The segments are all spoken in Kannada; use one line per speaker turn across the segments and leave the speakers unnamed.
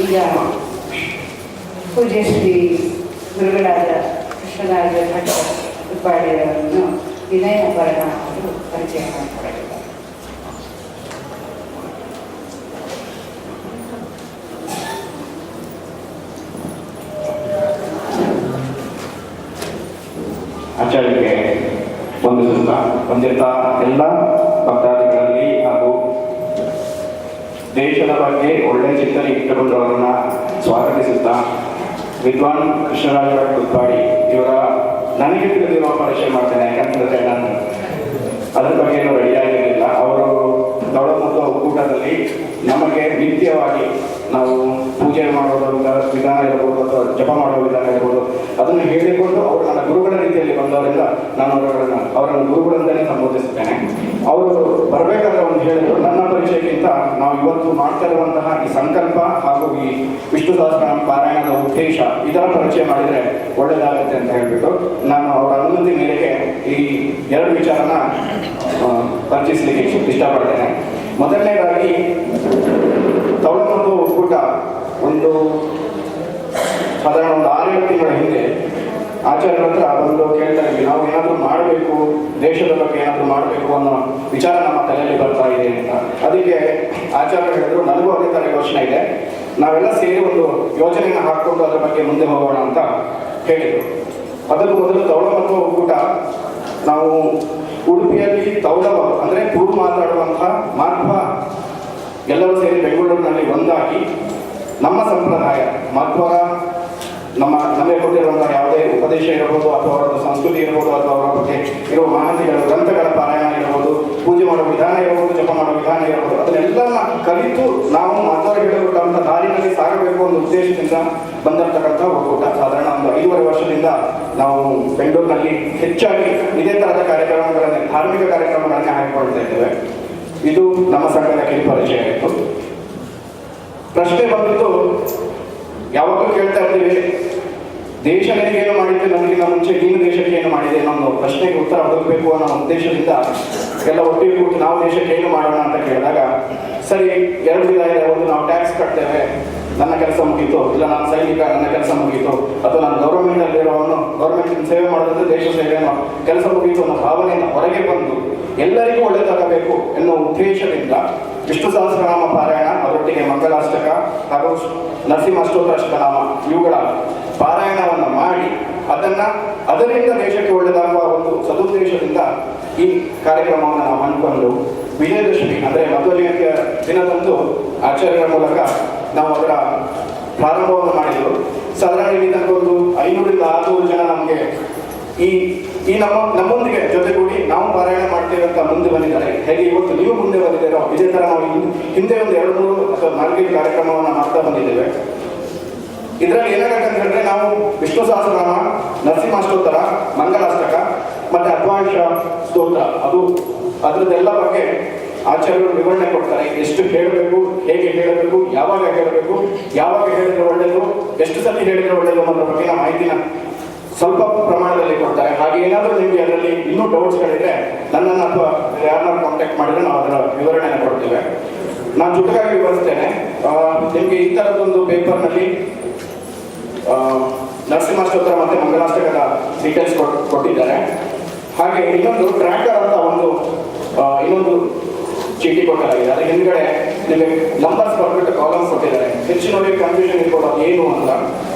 ಈಗ ಪೂಜ್ಯ ಶ್ರೀ ಗುರುಗಳಾದ ಕೃಷ್ಣರಾಜ ಭಟ್ ಉಪ್ಪಾಡಿಯವರನ್ನು ವಿನಯ ಅಪರ್ಣ ಅವರು ಪರಿಚಯ ಮಾಡಿಕೊಡಲಿದ್ದಾರೆ.
ಆಚಾರ್ಯರಿಗೆ ಬಂದಿರ್ತಾ ಎಲ್ಲ ಭಕ್ತಾದಿಗಳಲ್ಲಿ ಹಾಗೂ ದೇಶದ ಬಗ್ಗೆ ಒಳ್ಳೆ ಚಿಂತನೆ ಇಟ್ಟುಕೊಂಡವರನ್ನ ಸ್ವಾಗತಿಸುತ್ತಾ ವಿದ್ವಾನ್ ಕೃಷ್ಣರಾಜ ಉಪ್ಪಾಡಿ ಇವರ ನನಗೆ ತಿಳಿದಿರುವ ಪರಿಚಯ ಮಾಡ್ತೇನೆ. ಯಾಕಂತಂದ್ರೆ ನಾನು ಅದ್ರ ಬಗ್ಗೆ ಏನು ರೆಡಿಯಾಗಿರಲಿಲ್ಲ. ಅವರು ದೊಡ್ಡ ಮತ್ತು ಒಕ್ಕೂಟದಲ್ಲಿ ನಮಗೆ ನಿತ್ಯವಾಗಿ ನಾವು ಪೂಜೆ ಮಾಡುವ ವಿಧಾನ ಇರಬಹುದು ಅಥವಾ ಜಪ ಮಾಡುವ ವಿಧಾನ ಇರಬಹುದು ಅದನ್ನು ಹೇಳಿಕೊಂಡು ಅವರು ನನ್ನ ಗುರುಗಳ ರೀತಿಯಲ್ಲಿ ಬಂದವರಿಂದ ನಾನು ಅವರನ್ನು ಗುರುಗಳಂತಾನೆ ಸಂಬೋಧಿಸುತ್ತೇನೆ. ಅವರು ಬರಬೇಕಾದ್ರೆ ಒಂದು ಹೇಳಿದ್ರು, ನನ್ನ ಪರಿಚಯಕ್ಕಿಂತ ನಾವು ಇವತ್ತು ಮಾಡ್ತಾ ಇರುವಂತಹ ಈ ಸಂಕಲ್ಪ ಹಾಗೂ ಈ ವಿಷ್ಣು ಸಹಸ್ರನಾಮ ಪಾರಾಯಣದ ಉದ್ದೇಶ ಇದರ ಪರಿಚಯ ಮಾಡಿದರೆ ಒಳ್ಳೆಯದಾಗುತ್ತೆ ಅಂತ ಹೇಳ್ಬಿಟ್ಟು ನಾನು ಅವರ ಅನುಮತಿ ಮೇರೆಗೆ ಈ ಎರಡು ವಿಚಾರನ ಪರಿಚಯಿಸಲಿಕ್ಕೆ ಇಷ್ಟಪಡ್ತೇನೆ. ಮೊದಲನೇದಾಗಿ ತವಳ ಮತ್ತು ಒಕ್ಕೂಟ ಒಂದು ಸಾಧಾರಣ ಒಂದು 6-7 ತಿಂಗಳ ಹಿಂದೆ ಆಚಾರ್ಯರ ಹತ್ರ ಬಂದು ಕೇಳ್ತಾ ಇದ್ವಿ, ನಾವು ಏನಾದರೂ ಮಾಡಬೇಕು, ದೇಶದ ಬಗ್ಗೆ ಏನಾದರೂ ಮಾಡಬೇಕು ಅನ್ನೋ ವಿಚಾರ ನಮ್ಮ ತಲೆಯಲ್ಲಿ ಬರ್ತಾ ಇದೆ ಅಂತ. ಅದಕ್ಕೆ ಆಚಾರ್ಯರು ಹೇಳಿದ್ರು, ನನಗೂ ಅದೇ ಥರ ಯೋಚನೆ ಇದೆ, ನಾವೆಲ್ಲ ಸೇರಿ ಒಂದು ಯೋಜನೆಯನ್ನು ಹಾಕ್ಕೊಂಡು ಅದರ ಬಗ್ಗೆ ಮುಂದೆ ಹೋಗೋಣ ಅಂತ ಹೇಳಿದರು. ಅದಕ್ಕೂ ಮೊದಲು ತವಳ ಮತ್ತು ಒಕ್ಕೂಟ ನಾವು ಉಡುಪಿಯಲ್ಲಿ ತೌಲವ ಅಂದರೆ ತುಳು ಮಾತಾಡುವಂತಹ ಮಾಧ್ವ ಎಲ್ಲರೂ ಸೇರಿ ಬೆಂಗಳೂರಿನಲ್ಲಿ ಒಂದಾಗಿ ನಮ್ಮ ಸಂಪ್ರದಾಯ ಮಾಧ್ವರ ನಮಗೆ ಕೊಟ್ಟಿರುವಂತಹ ಯಾವುದೇ ಉಪದೇಶ ಇರಬಹುದು ಅಥವಾ ಅವರ ಸಂಸ್ಕೃತಿ ಇರಬಹುದು ಅಥವಾ ಅವರ ಬಗ್ಗೆ ಇರುವ ಮಾಹಿತಿಗಳು ಗ್ರಂಥಗಳ ಪಾರಾಯಣ ಇರಬಹುದು, ಪೂಜೆ ಮಾಡುವ ವಿಧಾನ ಇರಬಹುದು, ಜಪ ಮಾಡುವ ವಿಧಾನ ಇರಬಹುದು, ಅದನ್ನೆಲ್ಲ ಕಲಿತು ನಾವು ಮಾಧ್ವರ ಹೇಳಿಕೊಟ್ಟಂತಹ ದಾರಿನಲ್ಲಿ ಸಾಗಬೇಕು ಅನ್ನೋ ಉದ್ದೇಶದಿಂದ ಬಂದಿರತಕ್ಕಂಥ ಒಕ್ಕೂಟ. ಸಾಧಾರಣ ಒಂದು 5.5 ವರ್ಷದಿಂದ ನಾವು ಬೆಂಗಳೂರಿನಲ್ಲಿ ಹೆಚ್ಚಾಗಿ ಇದೇ ತರಹದ ಕಾರ್ಯಕ್ರಮಗಳನ್ನೇ, ಧಾರ್ಮಿಕ ಕಾರ್ಯಕ್ರಮಗಳನ್ನೇ ಹಾಕಿಕೊಳ್ತಾ ಇದ್ದೇವೆ. ಇದು ನಮ್ಮ ಸಂಘದ ಕಿರು ಪರಿಚಯ ಆಯಿತು. ಪ್ರಶ್ನೆ ಬಂದಿದ್ದು, ಯಾವಾಗಲೂ ಕೇಳ್ತಾ ಇರ್ತೀವಿ, ದೇಶ ನಿನಗೇನು ಮಾಡಿದ್ದೆ, ನಮಗಿಂತ ಮುಂಚೆ ನೀನು ದೇಶಕ್ಕೆ ಏನು ಮಾಡಿದೆ ಅನ್ನೋ ಪ್ರಶ್ನೆಗೆ ಉತ್ತರ ಹುಡುಕಬೇಕು ಅನ್ನೋ ಉದ್ದೇಶದಿಂದ ಎಲ್ಲ ಒಟ್ಟಿಗೆ ಕೂತು ನಾವು ದೇಶಕ್ಕೆ ಏನು ಮಾಡೋಣ ಅಂತ ಕೇಳಿದಾಗ, ಸರಿ 2 ವಿಧ ಇದೆ. ಒಂದು, ನಾವು ಟ್ಯಾಕ್ಸ್ ಕಟ್ತೇವೆ, ನನ್ನ ಕೆಲಸ ಮುಗೀತು, ಇಲ್ಲ ನಾನು ಸೈನಿಕ, ನನ್ನ ಕೆಲಸ ಮುಗೀತು, ಅಥವಾ ನಾನು ಗೌರ್ಮೆಂಟಲ್ಲಿ ಇರೋವನು, ಗೌರ್ಮೆಂಟ್ ಸೇವೆ ಮಾಡೋದಂದ್ರೆ ದೇಶ ಸೇವೆ ಕೆಲಸ ಮುಗೀತು ಅನ್ನೋ ಭಾವನೆಯಿಂದ ಹೊರಗೆ ಬಂದು ಎಲ್ಲರಿಗೂ ಒಳ್ಳೆಯದಾಗಬೇಕು ಎನ್ನುವ ಉದ್ದೇಶದಿಂದ ವಿಷ್ಣು ಸಹಸ್ರನಾಮ ಪಾರಾಯಣ, ಅದರೊಟ್ಟಿಗೆ ಮಂಗಲಾಷ್ಟಕ ಹಾಗೂ ನರಸಿಂಹಾಷ್ಟೋತ್ತರಷ್ಟನಾಮ ಇವುಗಳ ಪಾರಾಯಣವನ್ನು ಮಾಡಿ ಅದರಿಂದ ದೇಶಕ್ಕೆ ಒಳ್ಳೆಯದಾಗುವ ಒಂದು ಸದುದ್ದೇಶದಿಂದ ಈ ಕಾರ್ಯಕ್ರಮವನ್ನು ನಾವು ಹಮ್ಮಿಕೊಂಡು ವಿಜಯದಶಮಿ ಅಂದರೆ ಮಧ್ವ ಜಯಂತಿಯ ದಿನದಂದು ಆಚಾರ್ಯರ ಮೂಲಕ ನಾವು ಅದರ ಪ್ರಾರಂಭವನ್ನು ಮಾಡಿದರು. ಸಾಧಾರಣ ಇಲ್ಲಿ ತನಕ ಒಂದು 500ರಿಂದ 600 ಜನ ನಮಗೆ ಈ ನಮ್ಮೊಂದಿಗೆ ಜೊತೆಗೂಡಿ ನಾವು ಪಾರಾಯಣ ಮಾಡ್ತೇವೆ ಅಂತ ಮುಂದೆ ಬಂದಿದ್ದಾರೆ. ಹೇಗೆ ಇವತ್ತು ನೀವು ಮುಂದೆ ಬಂದಿದ್ದೀರೋ ಇದೇ ಥರ ನಾವು ಹಿಂದೆ ಒಂದು 2-3 ಅಥವಾ 4 ಕಾರ್ಯಕ್ರಮವನ್ನು ಮಾಡ್ತಾ ಬಂದಿದ್ದೇವೆ. ಇದರಲ್ಲಿ ಏನಾಗುತ್ತೆ ಅಂತ ಹೇಳಿದ್ರೆ, ನಾವು ವಿಷ್ಣು ಸಹಸ್ರನಾಮ, ನರಸಿಂಹಾಷ್ಟೋತ್ತರ, ಮಂಗಲಾಷ್ಟಕ ಮತ್ತೆ ಅದ್ವಾಂಶ ಸ್ತೋತ್ರ ಅದರದ್ದೆಲ್ಲ ಬಗ್ಗೆ ಆಚಾರ್ಯರು ವಿವರಣೆ ಕೊಡ್ತಾರೆ. ಎಷ್ಟು ಹೇಳಬೇಕು, ಹೇಗೆ ಹೇಳಬೇಕು, ಯಾವಾಗ ಹೇಳಬೇಕು, ಯಾವಾಗ ಹೇಳಿದ್ರೆ ಒಳ್ಳೆಯದು, ಎಷ್ಟು ಸತಿ ಹೇಳಿದ್ರೆ ಒಳ್ಳೆಯದು ಅನ್ನೋದ್ರ ಬಗ್ಗೆ ಮಾಹಿತಿನ ಸ್ವಲ್ಪ ಪ್ರಮಾಣದಲ್ಲಿ ಕೊಡ್ತಾರೆ. ಹಾಗೆ ಏನಾದರೂ ನಿಮಗೆ ಅದರಲ್ಲಿ ಇನ್ನೂ ಡೌಟ್ಸ್ಗಳಿದ್ರೆ ನನ್ನನ್ನು ಅಥವಾ ಯಾರನ್ನ ಕಾಂಟ್ಯಾಕ್ಟ್ ಮಾಡಿದ್ರೆ ನಾವು ಅದರ ವಿವರಣೆಯನ್ನು ಕೊಡ್ತೇವೆ. ನಾನು ಚುಟುಕಾಗಿ ವಿವರಿಸ್ತೇನೆ. ನಿಮಗೆ ಈ ಥರದೊಂದು ಪೇಪರ್ನಲ್ಲಿ ನರಸಿಂಹಾಷ್ಟೋತ್ತರ ಮತ್ತು ಮಂಗಲಾಷ್ಟಕದ ಡೀಟೇಲ್ಸ್ ಕೊಟ್ಟಿದ್ದಾರೆ. ಹಾಗೆ ಇನ್ನೊಂದು ಟ್ರ್ಯಾಕರ್ ಅಂತ ಇನ್ನೊಂದು ಚೀಟಿ ಕೊಟ್ಟಲಾಗಿದೆ. ಅದರ ಹಿಂದ್ಗಡೆ ನಿಮಗೆ ನಂಬರ್ಸ್ ಬರ್ಬಿಟ್ಟು ಕಾಲಮ್ಸ್ ಕೊಟ್ಟಿದ್ದಾರೆ. ಹೆಚ್ಚಿನವರಿಗೆ ಕನ್ಫ್ಯೂಷನ್ ಇರ್ಬೋದು ಏನು ಅಂತ.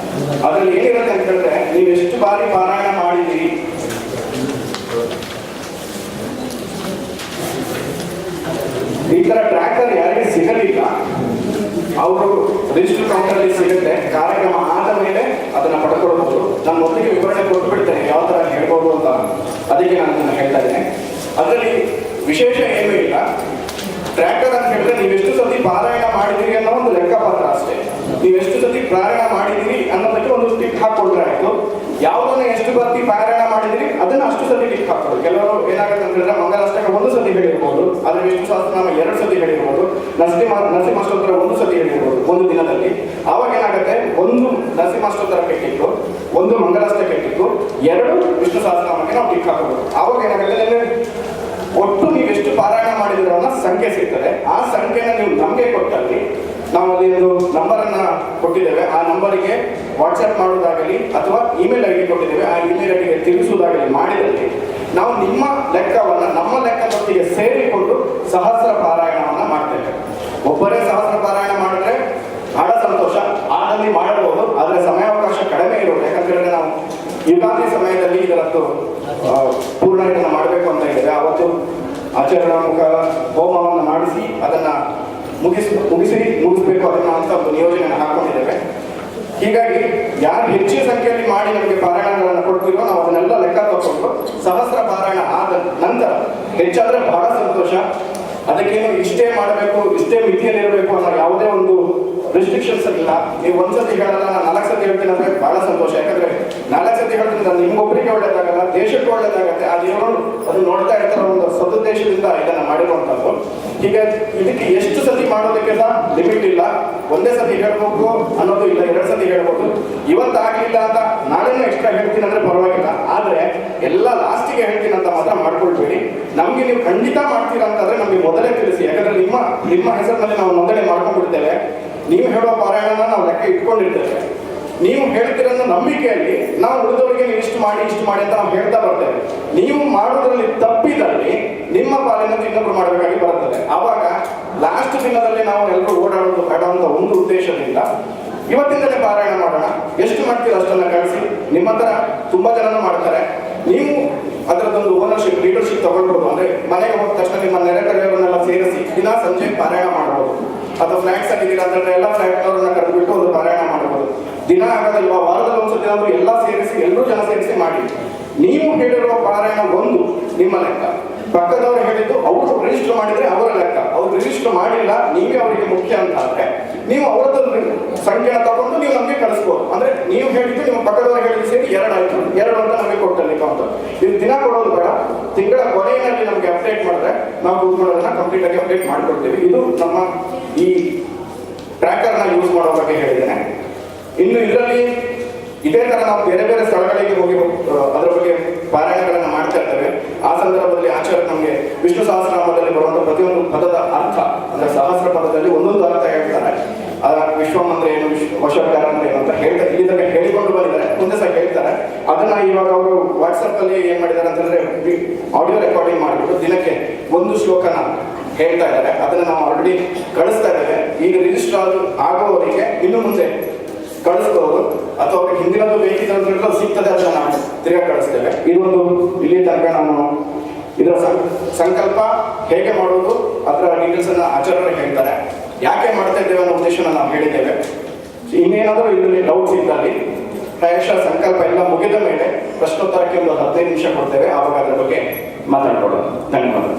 ಅದರಲ್ಲಿ ಏನಿರುತ್ತೆ ಅಂತ ಹೇಳಿದ್ರೆ, ನೀವು ಎಷ್ಟು ಬಾರಿ ಪಾರಾಯಣ ಮಾಡಿದ್ದೀರಿ, ಈ ತರ ಟ್ರ್ಯಾಕರ್ ಯಾರಿಗೆ ಸಿಗಲಿಲ್ಲ ಅವರು ರಿಜಿಸ್ಟರ್ ಕೌಂಟರಲ್ಲಿ ಸಿಗುತ್ತೆ. ಕಾರ್ಯಕ್ರಮ ಆದ ಮೇಲೆ ಅದನ್ನ ಪಡ್ಕೊಳ್ಬಹುದು. ನಾನು ಮೊದಲಿಗೆ ವಿವರಣೆ ಕೊಟ್ಬಿಡ್ತೇನೆ ಯಾವ ತರ ಹೇಳ್ಬೋದು ಅಂತ. ಅದಕ್ಕೆ ನಾನು ಅದನ್ನು ಹೇಳ್ತಾ ಇದ್ದೇನೆ. ಅದರಲ್ಲಿ ವಿಶೇಷ ಏನೂ ಇಲ್ಲ. ಟ್ರ್ಯಾಕರ್ ಅಂತ ಹೇಳಿದ್ರೆ ನೀವೆಷ್ಟು ಸತಿ ಪಾರಾಯಣ ಮಾಡಿದಿರಿ ಅನ್ನೋ ಒಂದು ಲೆಕ್ಕಪತ್ರ ಅಷ್ಟೇ. ನೀವೆಷ್ಟು ಸತಿ ಪಾರಾಯಣ ಮಾಡಿದಿರಿ ಅನ್ನೋದಕ್ಕೆ ಒಂದು ಟಿಕ್ ಹಾಕೊಳ್ರೆ ಆಯ್ತು. ಯಾವುದನ್ನ ಎಷ್ಟು ಬಾರಿ ಪಾರಾಯಣ ಮಾಡಿದಿರಿ ಅದನ್ನ ಅಷ್ಟು ಸತಿ ಟಿಕ್ ಹಾಕೋದು. ಕೆಲವರು ಏನಾಗುತ್ತೆ ಅಂತ ಹೇಳಿದ್ರೆ ಮಂಗಲಾಷ್ಟಕ 1 ಸತಿ ಹೇಳಿರ್ಬೋದು, ಆದ್ರೆ ವಿಷ್ಣು ಸಹಸ್ರನಾಮ 2 ಸತಿ ಹೇಳಿರ್ಬೋದು, ನರಸಿಂಹಾಷ್ಟೋತ್ತರ 1 ಸತಿ ಹೇಳಿರ್ಬೋದು ಒಂದು ದಿನದಲ್ಲಿ. ಆವಾಗ ಏನಾಗುತ್ತೆ, 1 ನರಸಿಂಹಾಷ್ಟೋತ್ತರಕ್ಕೆ ಟಿಕ್ಕು, 1 ಮಂಗಲಾಷ್ಟಕ್ಕೆ ಟಿಕ್ಕು, 2 ವಿಷ್ಣು ಸಹಸ್ರನಾಮಕ್ಕೆ ನಾವು ಟಿಕ್ ಹಾಕೋದು. ಆವಾಗ ಏನಾಗುತ್ತೆ, ಒಟ್ಟು ನೀವೆಷ್ಟು ಪಾರಾಯಣ ಮಾಡಿದಿರೋ ಅನ್ನೋ ಸಂಖ್ಯೆ ಸಿಗ್ತದೆ. ಆ ಸಂಖ್ಯೆನ ನೀವು ನಮಗೆ ಕೊಟ್ಟಲ್ಲಿ ನಾವು ಅಲ್ಲಿ ಒಂದು ನಂಬರನ್ನು ಕೊಟ್ಟಿದ್ದೇವೆ. ಆ ನಂಬರಿಗೆ ವಾಟ್ಸಪ್ ಮಾಡೋದಾಗಲಿ ಅಥವಾ ಇಮೇಲ್ ಐ ಡಿ ಕೊಟ್ಟಿದ್ದೇವೆ, ಆ ಇಮೇಲ್ ಐ ಡಿಗೆ ತಿಳಿಸುವುದಾಗಲಿ ಮಾಡಿದಲ್ಲಿ ನಾವು ನಿಮ್ಮ ಲೆಕ್ಕವನ್ನು ನಮ್ಮ ಲೆಕ್ಕದೊಟ್ಟಿಗೆ ಸೇರಿಕೊಂಡು ಸಹಸ್ರ ಪಾರಾಯಣವನ್ನು ಮಾಡ್ತೇವೆ. ಒಬ್ಬರೇ ಸಹಸ್ರ ಪಾರಾಯಣ ಮಾಡಿದ್ರೆ ಬಹಳ ಸಂತೋಷ, ಆದಲ್ಲಿ ಮಾಡಬಹುದು. ಆದರೆ ಸಮಯಾವಕಾಶ ಕಡಿಮೆ ಇರೋದು, ಯಾಕಂತೇಳಿದ್ರೆ ನಾವು ಯುಗಾದಿ ಸಮಯದಲ್ಲಿ ಇದರದ್ದು ಪೂರ್ಣಾಯನ ಮಾಡಬೇಕು ಅಂತ ಹೇಳಿದ್ರೆ ಅವತ್ತು ಆಚರಣೆ ಮುಖ ಹೋಮವನ್ನು ಮಾಡಿಸಿ ಅದನ್ನು ಮುಗಿಸಬೇಕು ಅದನ್ನು ಅಂತ ಒಂದು ನಿಯೋಜನೆಯನ್ನು ಹಾಕೊಂಡಿದ್ದೇವೆ. ಹೀಗಾಗಿ ಯಾರು ಹೆಚ್ಚಿನ ಸಂಖ್ಯೆಯಲ್ಲಿ ಮಾಡಿ ನಮಗೆ ಪಾರಾಯಣಗಳನ್ನು ಕೊಡ್ತೀರೋ ನಾವು ಅದನ್ನೆಲ್ಲ ಲೆಕ್ಕ ತಗೊಂಡು ಸಹಸ್ರ ಪಾರಾಯಣ ಆದ ನಂತರ ಹೆಚ್ಚಾದರೆ ಬಹಳ ಸಂತೋಷ. ಅದಕ್ಕೇನು ಇಷ್ಟೇ ಮಾಡಬೇಕು, ಇಷ್ಟೇ ಮಿತಿಯಲ್ಲಿರಬೇಕು ಅನ್ನೋ ಯಾವುದೇ ಒಂದು ರಿಸ್ಟ್ರಿಕ್ಷನ್ಸ್ ಇಲ್ಲ. ನೀವು ಒಂದ್ಸತಿ ಹೇಳಲ್ಲ, ನಾನು 4 ಸತಿ ಹೇಳ್ತೀನಿ ಅಂದ್ರೆ ಬಹಳ ಸಂತೋಷ. ಯಾಕಂದ್ರೆ 4 ಸತಿ ಹೇಳೋದ್ರಿಂದ ನಿಮ್ಗೊಬ್ಬರಿಗೆ ಒಳ್ಳೇದಾಗಲ್ಲ, ದೇಶಕ್ಕೆ ಒಳ್ಳೇದಾಗತ್ತೆ. ಆ ದೇವರು ಅದು ನೋಡ್ತಾ ಇರ್ತಾರ ಒಂದು ಸದುದ್ದೇಶದಿಂದ ಇದನ್ನ ಮಾಡಿರುವಂತದ್ದು. ಹೀಗಾಗಿ ಇದಕ್ಕೆ ಎಷ್ಟು ಸತಿ ಮಾಡೋದಕ್ಕೆ ಸಹ ಲಿಮಿಟ್ ಇಲ್ಲ. ಒಂದೇ ಸತಿ ಹೇಳ್ಬೇಕು ಅನ್ನೋದು ಇಲ್ಲ, 2 ಸತಿ ಹೇಳ್ಬೋದು. ಇವತ್ತಾಗಲಿಲ್ಲ ಅಂತ ನಾಳೆನೂ ಎಕ್ಸ್ಟ್ರಾ ಹೇಳ್ತೀನಿ ಅಂದ್ರೆ ಪರವಾಗಿಲ್ಲ. ಆದ್ರೆ ಎಲ್ಲ ಲಾಸ್ಟಿಗೆ ಹೇಳ್ತೀನಿ ಅಂತ ಮಾತ್ರ ಮಾಡ್ಕೊಳ್ಬೇಡಿ. ನಮ್ಗೆ ನೀವು ಖಂಡಿತ ಮಾಡ್ತೀರಾ ಅಂತಂದ್ರೆ ನಮಗೆ ಮೊದಲೇ ತಿಳಿಸಿ. ಯಾಕಂದ್ರೆ ನಿಮ್ಮ ಹೆಸರಿನಲ್ಲಿ ನಾವು ನೋಂದಣಿ ಮಾಡ್ಕೊಂಡ್ಬಿಡ್ತೇವೆ. ನೀವು ಹೇಳುವ ಪಾರಾಯಣನ ನಾವು ಲೆಕ್ಕ ಇಟ್ಕೊಂಡಿರ್ತೇವೆ. ನೀವು ಹೇಳ್ತಿರೋ ನಂಬಿಕೆಯಲ್ಲಿ ನಾವು ಉಳಿದವರಿಗೆ ನೀವು ಇಷ್ಟು ಮಾಡಿ ಅಂತ ನಾವು ಹೇಳ್ತಾ ಬರ್ತೇವೆ. ನೀವು ಮಾಡೋದ್ರಲ್ಲಿ ತಪ್ಪಿದಲ್ಲಿ ನಿಮ್ಮ ಪಾಲನೆ ಇನ್ನೊಬ್ರು ಮಾಡಬೇಕಾಗಿ ಬರುತ್ತದೆ. ಆವಾಗ ಲಾಸ್ಟ್ ದಿನದಲ್ಲಿ ನಾವು ಎಲ್ಲರೂ ಓಡಾಡೋದು ಬೇಡ ಅಂತ ಒಂದು ಉದ್ದೇಶದಿಂದ ಇವತ್ತಿಂದಲೇ ಪಾರಾಯಣ ಮಾಡೋಣ. ಎಷ್ಟು ಮಾಡ್ತೀರೋ ಅಷ್ಟನ್ನ ಕಳಿಸಿ. ನಿಮ್ಮ ಹತ್ರ ತುಂಬಾ ಜನನು ಮಾಡ್ತಾರೆ. ನೀವು ಅದರದ್ದೊಂದು ಓನರ್ಶಿಪ್, ಲೀಡರ್ಶಿಪ್ ತಗೊಳ್ಬೋದು. ಅಂದ್ರೆ ಮನೆಗೆ ಹೋದ ತಕ್ಷಣ ನಿಮ್ಮ ನೆರೆಕರೆಯವರನ್ನೆಲ್ಲ ಸೇರಿಸಿ ದಿನ ಸಂಜೆ ಪಾರಾಯಣ ಮಾಡಬಹುದು. ಅಥವಾ ಫ್ಲಾಟ್ಸ್ ಆಗಿದ್ದೀರಾ ಅಂತಂದ್ರೆ ಎಲ್ಲ ಫ್ಲಾಟ್ನವ್ರನ್ನ ಕರೆದುಬಿಟ್ಟು ಒಂದು ಪಾರಾಯಣ ಮಾಡಬಹುದು. ದಿನ ಆಗೋದಿಲ್ವಾ, ವಾರದಲ್ಲಿ ಒಂದ್ಸತಿ ಆದ್ರೂ ಎಲ್ಲ ಸೇರಿಸಿ, ಎಲ್ಲರೂ ಜನ ಸೇರಿಸಿ ಮಾಡಿ. ನೀವು ಹೇಳಿರುವ ಪಾರಾಯಣ ಒಂದು ನಿಮ್ಮ ಲೆಕ್ಕ, ಪಕ್ಕದವರು ಹೇಳಿದ್ದು ಅವರು ರಿಜಿಸ್ಟರ್ ಮಾಡಿದ್ರೆ ಅವರ ಲೆಕ್ಕ. ಅವ್ರು ರಿಜಿಸ್ಟರ್ ಮಾಡಿಲ್ಲ, ನೀವೇ ಅವರಿಗೆ ಮುಖ್ಯ ಅಂತ ಆದ್ರೆ ನೀವು ಅವರದ್ದು ಸಂಖ್ಯೆನ ತಗೊಂಡು ನೀವು ನಮಗೆ ಕಳಿಸ್ಬೋದು. ಅಂದ್ರೆ ನೀವು ಹೇಳಿದ್ದು ನಿಮ್ಮ ಪಕ್ಕದವರು ಹೇಳಿದ್ದು ಸೇರಿ 2 ಆಯ್ತು, 2 ಅಂತ ನಮಗೆ ಕೊಟ್ಟಲಿಕ್ಕೆ ಅಂತ. ಇದು ದಿನ ಕೊಡೋದು ಬೇಡ, ತಿಂಗಳ ಕೊನೆಯಲ್ಲಿ ನಮಗೆ ಅಪ್ಡೇಟ್ ಮಾಡಿದ್ರೆ ನಾವು ಕೂತ್ಕೊಳ್ಳೋದನ್ನ ಕಂಪ್ಲೀಟ್ ಆಗಿ ಅಪ್ಡೇಟ್ ಮಾಡ್ಕೊಡ್ತೀವಿ. ಇದು ನಮ್ಮ ಈ ಟ್ರ್ಯಾಕರ್ನ ಯೂಸ್ ಮಾಡೋ ಬಗ್ಗೆ ಹೇಳಿದ್ದೇನೆ. ಇನ್ನು ಇದರಲ್ಲಿ ಇದೇ ತರ ನಾವು ಬೇರೆ ಬೇರೆ ಸ್ಥಳಗಳಿಗೆ ಹೋಗಿ ಅದರ ಬಗ್ಗೆ ಪಾರಾಯಣಗಳನ್ನು ಮಾಡ್ತಾ ಇರ್ತೇವೆ. ಆ ಸಂದರ್ಭದಲ್ಲಿ ಆಚಾರ್ಯ ನಮಗೆ ವಿಷ್ಣು ಸಹಸ್ರನಾಮದಲ್ಲಿ ಬರುವಂತಹ ಪ್ರತಿಯೊಂದು ಪದದ ಅರ್ಥ, ಅಂದ್ರೆ ಸಹಸ್ರ ಪದದಲ್ಲಿ ಒಂದೊಂದು ಅರ್ಥ ಹೇಳ್ತಾರೆ. ವಿಶ್ವಂ ಅಂದ್ರೆ ಏನು, ವಶಕಾರ ಅಂದ್ರೆ ಏನು ಅಂತ ಹೇಳ್ತಾರೆ. ಇಲ್ಲಿ ಹೇಳಿಕೊಂಡು ಬಂದಿದ್ದಾರೆ, ಮುಂದೆ ಸಹ ಹೇಳ್ತಾರೆ. ಅದನ್ನ ಇವಾಗ ಅವರು ವಾಟ್ಸಪ್ ಅಲ್ಲಿ ಏನ್ ಮಾಡಿದ್ದಾರೆ ಅಂತಂದ್ರೆ ಆಡಿಯೋ ರೆಕಾರ್ಡಿಂಗ್ ಮಾಡಿಬಿಟ್ಟು ದಿನಕ್ಕೆ 1 ಶ್ಲೋಕನ ಹೇಳ್ತಾ ಇದ್ದಾರೆ. ಅದನ್ನ ನಾವು ಆಲ್ರೆಡಿ ಕಳಿಸ್ತಾ ಇದ್ದೇವೆ. ಈಗ ರಿಜಿಸ್ಟರ್ ಆಗೋವರಿಗೆ ಇನ್ನು ಮುಂದೆ ಕಳಿಸ್ಬೋದು, ಅಥವಾ ಅವ್ರಿಗೆ ಹಿಂದಿನದು ಬೇಕಿದೆ ಅಂತ ಸಿಗ್ತದೆ, ಅದನ್ನ ನಾವು ತಿರ್ಗಾ ಕಳಿಸ್ತೇವೆ. ಇದೊಂದು ಇಲ್ಲಿ ತನಕ ನಾನು ಇದರ ಸಂಕಲ್ಪ ಹೇಗೆ ಮಾಡೋದು ಅದರ ಡೀಟೇಲ್ಸ್ ಅನ್ನ ಆಚಾರ್ಯರು ಹೇಳ್ತಾರೆ. ಯಾಕೆ ಮಾಡ್ತಾ ಇದ್ದೇವೆ ಅನ್ನೋ ಉದ್ದೇಶನ ನಾವು ಹೇಳಿದ್ದೇವೆ. ಇನ್ನೇನಾದರೂ ಇದರಲ್ಲಿ ಡೌಟ್ಸ್ ಇದ್ದಲ್ಲಿ ಪ್ರಾಯಶಃ ಸಂಕಲ್ಪ ಎಲ್ಲ ಮುಗಿದ ಮೇಲೆ ಪ್ರಶ್ನೋತ್ತರಕ್ಕೆ ಒಂದು 15 ನಿಮಿಷ ಕೊಡ್ತೇವೆ. ಆವಾಗ ಅದರ ಬಗ್ಗೆ ಮಾತಾಡ್ಕೊಳ್ಳೋಣ. ಧನ್ಯವಾದ.